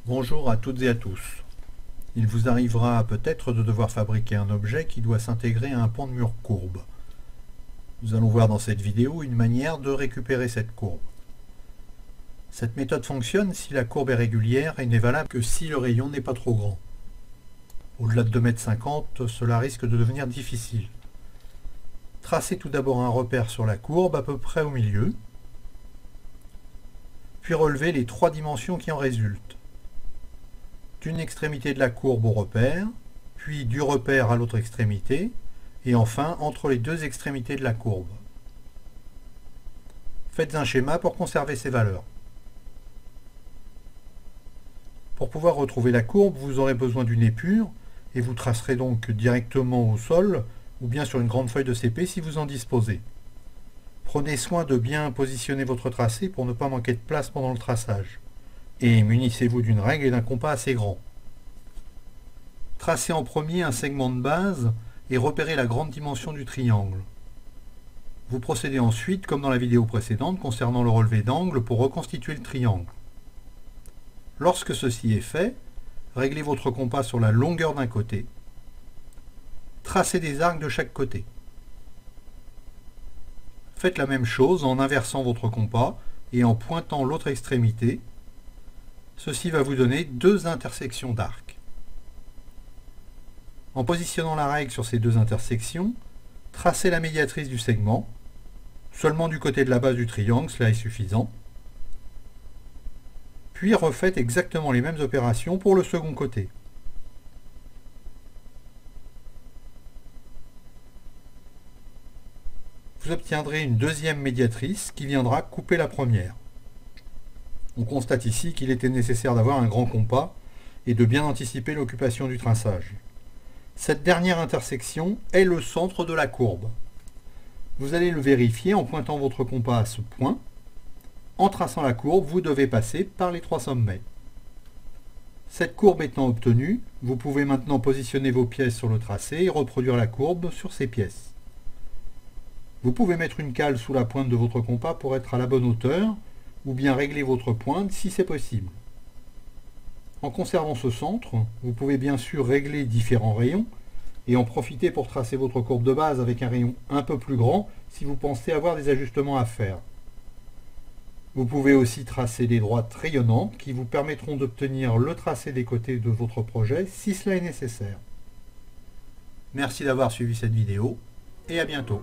Bonjour à toutes et à tous. Il vous arrivera peut-être de devoir fabriquer un objet qui doit s'intégrer à un pan de mur courbe. Nous allons voir dans cette vidéo une manière de récupérer cette courbe. Cette méthode fonctionne si la courbe est régulière et n'est valable que si le rayon n'est pas trop grand. Au-delà de 2,50 m, cela risque de devenir difficile. Tracez tout d'abord un repère sur la courbe à peu près au milieu, puis relevez les 3 dimensions qui en résultent. D'une extrémité de la courbe au repère, puis du repère à l'autre extrémité, et enfin entre les 2 extrémités de la courbe. Faites un schéma pour conserver ces valeurs. Pour pouvoir retrouver la courbe, vous aurez besoin d'une épure, et vous tracerez donc directement au sol, ou bien sur une grande feuille de CP si vous en disposez. Prenez soin de bien positionner votre tracé pour ne pas manquer de place pendant le traçage. Et munissez-vous d'une règle et d'un compas assez grand. Tracez en premier un segment de base et repérez la grande dimension du triangle. Vous procédez ensuite, comme dans la vidéo précédente concernant le relevé d'angle, pour reconstituer le triangle. Lorsque ceci est fait, réglez votre compas sur la longueur d'un côté. Tracez des arcs de chaque côté. Faites la même chose en inversant votre compas et en pointant l'autre extrémité. Ceci va vous donner 2 intersections d'arcs. En positionnant la règle sur ces 2 intersections, tracez la médiatrice du segment, seulement du côté de la base du triangle, cela est suffisant. Puis refaites exactement les mêmes opérations pour le second côté. Vous obtiendrez une deuxième médiatrice qui viendra couper la première. On constate ici qu'il était nécessaire d'avoir un grand compas et de bien anticiper l'occupation du traçage. Cette dernière intersection est le centre de la courbe. Vous allez le vérifier en pointant votre compas à ce point. En traçant la courbe, vous devez passer par les 3 sommets. Cette courbe étant obtenue, vous pouvez maintenant positionner vos pièces sur le tracé et reproduire la courbe sur ces pièces. Vous pouvez mettre une cale sous la pointe de votre compas pour être à la bonne hauteur, ou bien régler votre pointe si c'est possible. En conservant ce centre, vous pouvez bien sûr régler différents rayons et en profiter pour tracer votre courbe de base avec un rayon un peu plus grand si vous pensez avoir des ajustements à faire. Vous pouvez aussi tracer des droites rayonnantes qui vous permettront d'obtenir le tracé des côtés de votre projet si cela est nécessaire. Merci d'avoir suivi cette vidéo et à bientôt.